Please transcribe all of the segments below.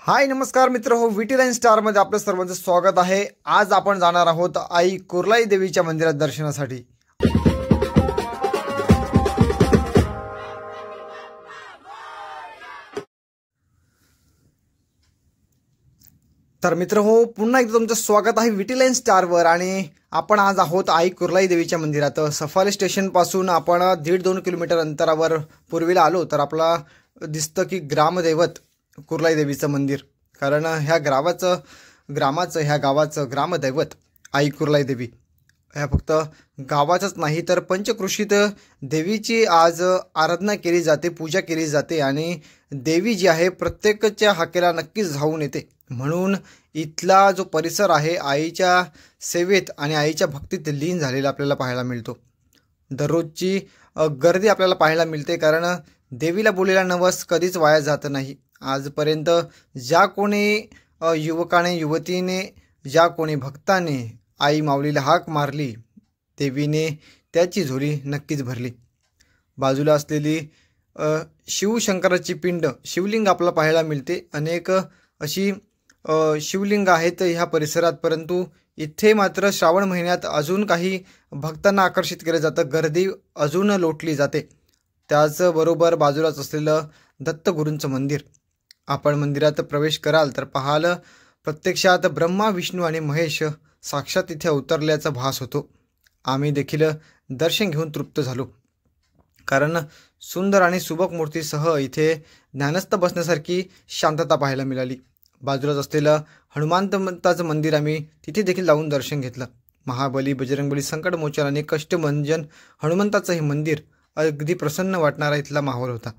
हाय नमस्कार मित्र हो, VT लाईन स्टार मध्ये आपलं सर्वांचं स्वागत आहे। आज आपण जाणार आहोत आई कुर्लाई देवीच्या मंदिरात दर्शनासाठी। तर मित्र हो, पुन्हा एकदा तुमचं स्वागत आहे VT लाईन स्टार वर। आणि आपण आज आहोत आई कुर्लाई देवीच्या मंदिरात। सफारी स्टेशन पासून आपण 1.5-2 किलोमीटर अंतरावर पूर्वेला आलो तर आपला दिसतं की ग्रामदैवत कुर्लाई देवीचं मंदिर। कारण ह्या गावाचं ग्रामदैवत आई कुर्लाई देवी ह्या फक्त गावाचंच नाही तर पंचक्रोशीत देवीची आज आराधना केली जाते, पूजा केली जाते। आणि देवी जी आहे प्रत्येकाच्या हाकेला नक्कीच धावून येते। म्हणून इथला जो परिसर आहे आईच्या सेवेत आणि आईच्या भक्तीत लीन झालेला आपल्याला पाहायला मिळतो। दररोजची गर्दी आपल्याला पाहायला मिळते, कारण देवीला बोललेला नवस कधीच वाया जात नाही। आजपर्यंत ज्या कोणी युवकाने युवतीने ज्या कोणी भक्ताने आई माऊलीला हाक मारली, देवीने त्याची झोली नक्कीच भरली। बाजूला असलेली शिवशंकराची पिंड शिवलिंग आपल्याला पाहायला मिळते। अनेक अशी शिवलिंग आहेत ह्या परिसरात, परंतु इथे मात्र श्रावण महिन्यात अजून काही भक्तांना आकर्षित केलं जातं, गर्दी अजून लोटली जाते। त्याचबरोबर बाजूलाच असलेलं दत्तगुरूंचं मंदिर, आपण मंदिरात प्रवेश कराल तर पाहाल प्रत्यक्षात ब्रह्मा विष्णू आणि महेश साक्षात इथे अवतरल्याचा भास होतो। आम्ही देखील दर्शन घेऊन तृप्त झालो, कारण सुंदर आणि सुबक मूर्तीसह इथे ज्ञानस्थ बसण्यासारखी शांतता पाहायला मिळाली। बाजूलाच असलेलं हनुमंताचं मंदिर आम्ही तिथे देखील जाऊन दर्शन घेतलं। महाबली, बजरंगबली, संकटमोचन आणि कष्टभंजन हनुमंताचं हे मंदिर अगदी प्रसन्न वाटणारा इथला माहोल होता।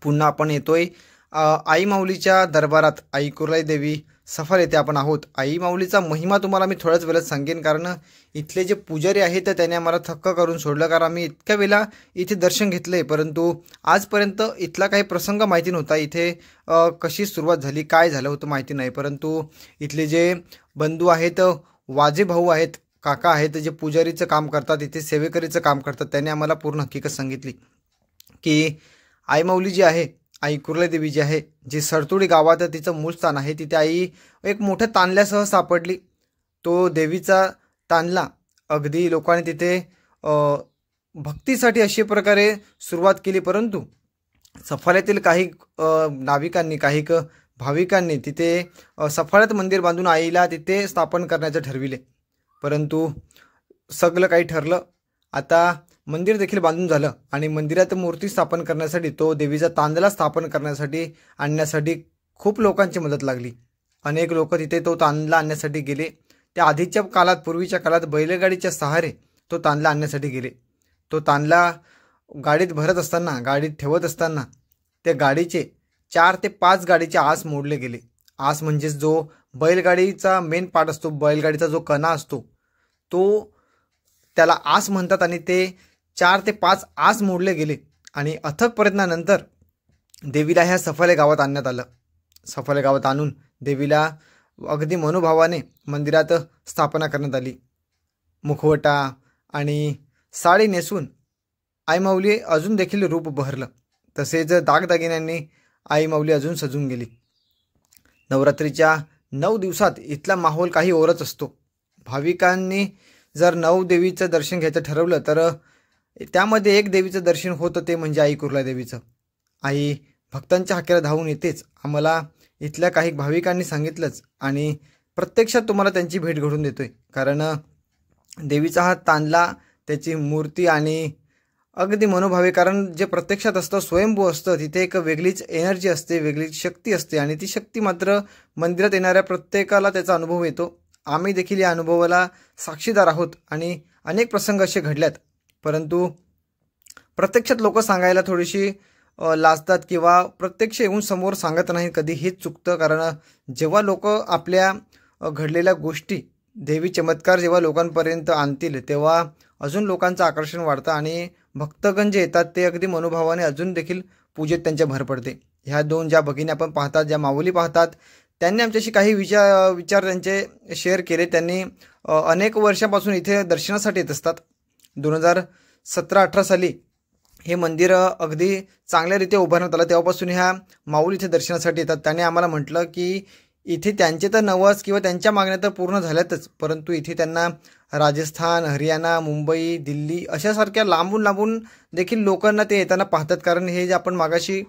पुन्हा आपण येतोय आई माऊलीच्या दरबारात। आई कुर्लाई देवी सफर येथे आपण आहोत। आई माऊलीचा महिमा तुम्हाला मी थोड्याच वेळात सांगेन, कारण इथले जे पुजारी आहेत तर त्याने आम्हाला थक्क करून सोडलं, कारण आम्ही इतक्या वेळा इथे दर्शन घेतले परंतु आजपर्यंत इथला काही प्रसंग माहिती नव्हता। इथे कशी सुरुवात झाली, काय झालं होतं माहिती नाही, परंतु इथले जे बंधू आहेत, वाजे भाऊ आहेत, काका आहेत, जे पुजारीचं काम करतात, इथे सेवेकरीचं काम करतात, त्याने आम्हाला पूर्ण हकीकत सांगितली की आई माऊली जी आहे, आई कुर्लाई देवी जी आहे, जी सरतोडी गावात तिचं मूळ स्थान आहे, तिथे आई एक मोठ्या तांदल्यासह सापडली। तो देवीचा तांदला अगदी लोकांनी तिथे भक्तीसाठी अशा प्रकारे सुरुवात केली, परंतु सफाळ्यातील काही नाविकांनी, काही भाविकांनी तिथे सफाळ्यात मंदिर बांधून आईला तिथे स्थापन करण्याचं ठरविले। परंतु सगळं काही ठरलं, आता मंदिर देखील बांधून झालं आणि मंदिरात मूर्ती स्थापन करण्यासाठी, तो देवीचा तांदला स्थापन करण्यासाठी आणण्यासाठी खूप लोकांची मदत लागली। अनेक लोक तिथे तो तांदला आणण्यासाठी गेले। त्या आधीच्या काळात, पूर्वीच्या काळात बैलगाडीच्या सहारे तो तांदला आणण्यासाठी गेले। तो तांदला गाडीत भरत असताना, गाडीत ठेवत असताना त्या गाडीचे 4 ते 5 गाडीचे आस मोडले गेले। आस म्हणजे जो बैलगाडीचा मेन पार्ट असतो, बैलगाडीचा जो कणा असतो, तो त्याला आस म्हणतात। आणि ते 4 ते 5 आस मोडले गेले आणि अथक प्रयत्नानंतर देवीला ह्या सफाळे गावात आणण्यात आलं। सफाळे गावात आणून देवीला अगदी मनोभावाने मंदिरात स्थापना करण्यात आली। मुखवटा आणि साडी नेसून आई माऊली अजून देखील रूप बहरलं, तसेच दागदागिन्यांनी आई माऊली अजून सजून गेली। नवरात्रीच्या 9 दिवसात इथला माहोल काही ओरच असतो। भाविकांनी जर 9 देवीचं दर्शन घ्यायचं ठरवलं तर त्यामध्ये एक देवीचं दर्शन होतं, ते म्हणजे आई कुर्लाई देवीचं। आई भक्तांच्या हाकेला धावून येतेच, आम्हाला इथल्या काही भाविकांनी सांगितलंच, आणि प्रत्यक्षात तुम्हाला त्यांची भेट घडून देतोय, कारण देवीचा हा तांदला, त्याची मूर्ती आणि अगदी मनोभावे, कारण जे प्रत्यक्षात असतं, स्वयंभू असतं, तिथे एक वेगळीच एनर्जी असते, वेगळीच शक्ती असते, आणि ती शक्ती मात्र मंदिरात येणाऱ्या प्रत्येकाला त्याचा अनुभव येतो। आम्ही देखील या अनुभवाला साक्षीदार आहोत आणि अनेक प्रसंग असे घडल्यात, परंतु प्रत्यक्षात लोक सांगायला थोडीशी लाजतात किंवा प्रत्यक्ष येऊन समोर सांगत नाही, कधी हेच चुकतं। कारण जेव्हा लोक आपल्या घडलेल्या गोष्टी, देवी चमत्कार जेव्हा लोकांपर्यंत आणतील, तेव्हा अजून लोकांचं आकर्षण वाढतं आणि भक्तगण जे येतात ते अगदी मनोभावाने अजून देखील पूजेत त्यांच्या भर पडते। ह्या 2 ज्या भगिनी आपण पाहतात, ज्या माऊली पाहतात, त्यांनी आमच्याशी काही विचार त्यांचे शेअर केले। त्यांनी अनेक वर्षापासून इथे दर्शनासाठी येत असतात। 2017-18 साली हे मंदिर अगदी चांगल्यारीत्या उभारण्यात आलं तेव्हापासून ह्या माऊली इथे दर्शनासाठी येतात. त्याने आम्हाला म्हटलं की इथे त्यांचे तर नवस किंवा त्यांच्या मागण्या तर पूर्ण झाल्यातच, परंतु इथे त्यांना राजस्थान, हरियाणा, मुंबई, दिल्ली अशासारख्या लांबून लांबून देखील लोकांना ते येताना पाहतात. कारण हे जे आपण मागाशी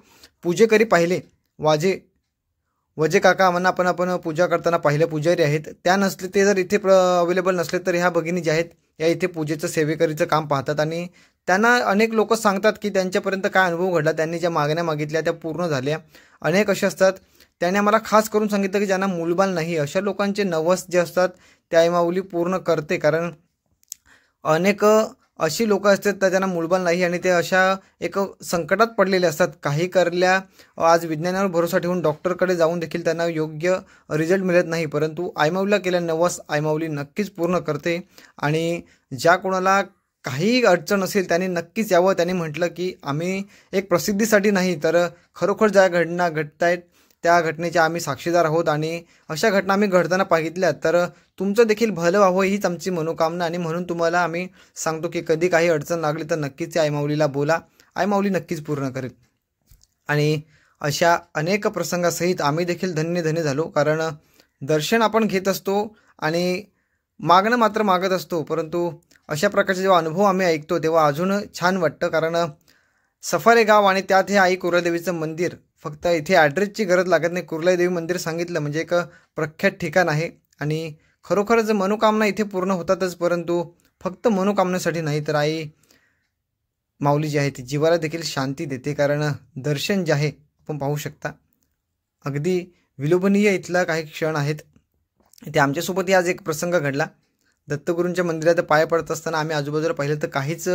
पूजेकरी पाहिले, वजे काका आम्हाला आपण पूजा करताना पाहिले पुजारी आहेत, त्या नसले ते जर इथे अवेलेबल नसले तर ह्या भगिनी ज्या आहेत या इथे पूजेचं सेवेकरीचं काम पाहतात. आणि त्यांना अनेक लोक सांगतात की त्यांच्यापर्यंत काय अनुभव घडला, त्यांनी ज्या मागण्या मागितल्या त्या पूर्ण झाल्या. अनेक असे असतात, त्याने आम्हाला खास करून सांगितलं की ज्यांना मूलबाल नाही अशा लोकांचे नवस जे असतात त्या आई माऊली पूर्ण करते. कारण अनेक अशी लोक असतात तर त्यांना मूलबाल नाही आणि ते अशा एक संकटात पडलेले असतात. काही करल्या आज विज्ञानावर भरोसा ठेवून डॉक्टरकडे जाऊन देखील त्यांना योग्य रिझल्ट मिळत नाही, परंतु आईमाऊलीला केल्या नवस आईमाऊली नक्कीच पूर्ण करते. आणि ज्या कोणाला काही अडचण असेल त्यांनी नक्कीच यावं. त्यांनी म्हटलं की आम्ही एक प्रसिद्धीसाठी नाही तर खरोखर ज्या घटना घडत आहेत त्या घटनेच्या आम्ही साक्षीदार आहोत आणि अशा घटना आम्ही घडताना पाहितल्या तर तुमचं देखील भलं व्हावं हीच आमची मनोकामना. आणि म्हणून तुम्हाला आम्ही सांगतो की कधी काही अडचण लागली तर नक्कीच आईमाऊलीला बोला, आईमाऊली नक्कीच पूर्ण करेल. आणि अशा अनेक प्रसंगासहित आम्ही देखील धन्य झालो. कारण दर्शन आपण घेत असतो आणि मागणं मात्र मागत असतो, परंतु अशा प्रकारचे जेव्हा अनुभव आम्ही ऐकतो तेव्हा अजून छान वाटतं. कारण सफारे गाव आणि त्यात हे आई कुर्लादेवीचं मंदिर, फक्त इथे ॲड्रेसची गरज लागत नाही. कुर्लादेवी मंदिर सांगितलं म्हणजे एक प्रख्यात ठिकाण आहे आणि खरोखरच मनोकामना इथे पूर्ण होतातच, परंतु फक्त मनोकामनेसाठी नाही तर आई माऊली जी आहे ती जीवाला देखील शांती देते. कारण दर्शन जे आहे आपण पाहू शकता अगदी विलोभनीय इथला काही क्षण आहेत. ते आमच्यासोबतही आज एक प्रसंग घडला. दत्तगुरूंच्या मंदिरात पाय पडत असताना आम्ही आजूबाजूला पाहिलं तर काहीच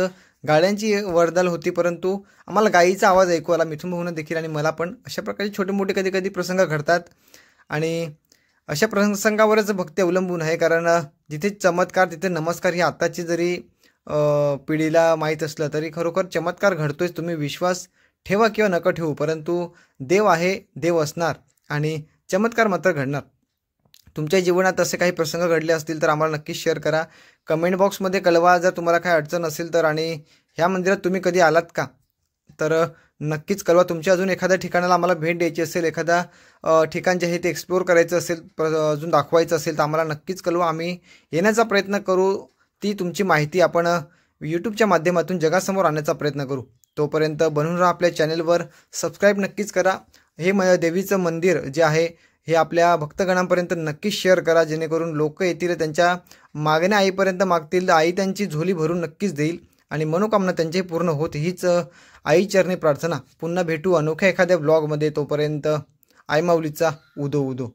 गाड्यांची वर्दळ होती, परंतु आम्हाला गाईचा आवाज ऐकू आला मिथून भाऊनं देखील. आणि मला पण अशा प्रकारचे छोटे मोठे कधी कधी प्रसंग घडतात आणि अशा प्रसंगावरच भक्ती अवलंबून आहे. कारण जिथे चमत्कार तिथे नमस्कार ही आत्ताची जरी पिढीला माहीत असलं तरी खरोखर चमत्कार घडतोयच. तुम्ही विश्वास ठेवा किंवा नका ठेवू, परंतु देव आहे, देव असणार आणि चमत्कार मात्र घडणार. तुमच्या जीवनात असे काही प्रसंग घडले असतील तर आम्हाला नक्कीच शेअर करा, कमेंट बॉक्समध्ये कळवा. जर तुम्हाला काही अडचण असेल तर आणि ह्या मंदिरात तुम्ही कधी आलात का तर नक्कीच कळवा. तुमच्या अजून एखाद्या ठिकाणाला आम्हाला भेट द्यायची असेल, एखादा ठिकाण जे आहे ते एक्सप्लोअर करायचं असेल, अजून दाखवायचं असेल तर आम्हाला नक्कीच कळवा. आम्ही येण्याचा प्रयत्न करू, ती तुमची माहिती आपण यूट्यूबच्या माध्यमातून जगासमोर आणण्याचा प्रयत्न करू. तोपर्यंत बनून राहा आपल्या चॅनलवर, सबस्क्राईब नक्कीच करा. हे देवीचं मंदिर जे आहे हे आपल्या भक्तगणांपर्यंत नक्कीच शेअर करा, जेणेकरून लोक येतील, त्यांच्या मागण्या आईपर्यंत मागतील, आई त्यांची झोली भरून नक्कीच देईल आणि मनोकामना त्यांच्याही पूर्ण होत हीच आई चरणी प्रार्थना. पुन्हा भेटू अनोख्या एखाद्या ब्लॉगमध्ये. तोपर्यंत आई माऊलीचा उदो उदो.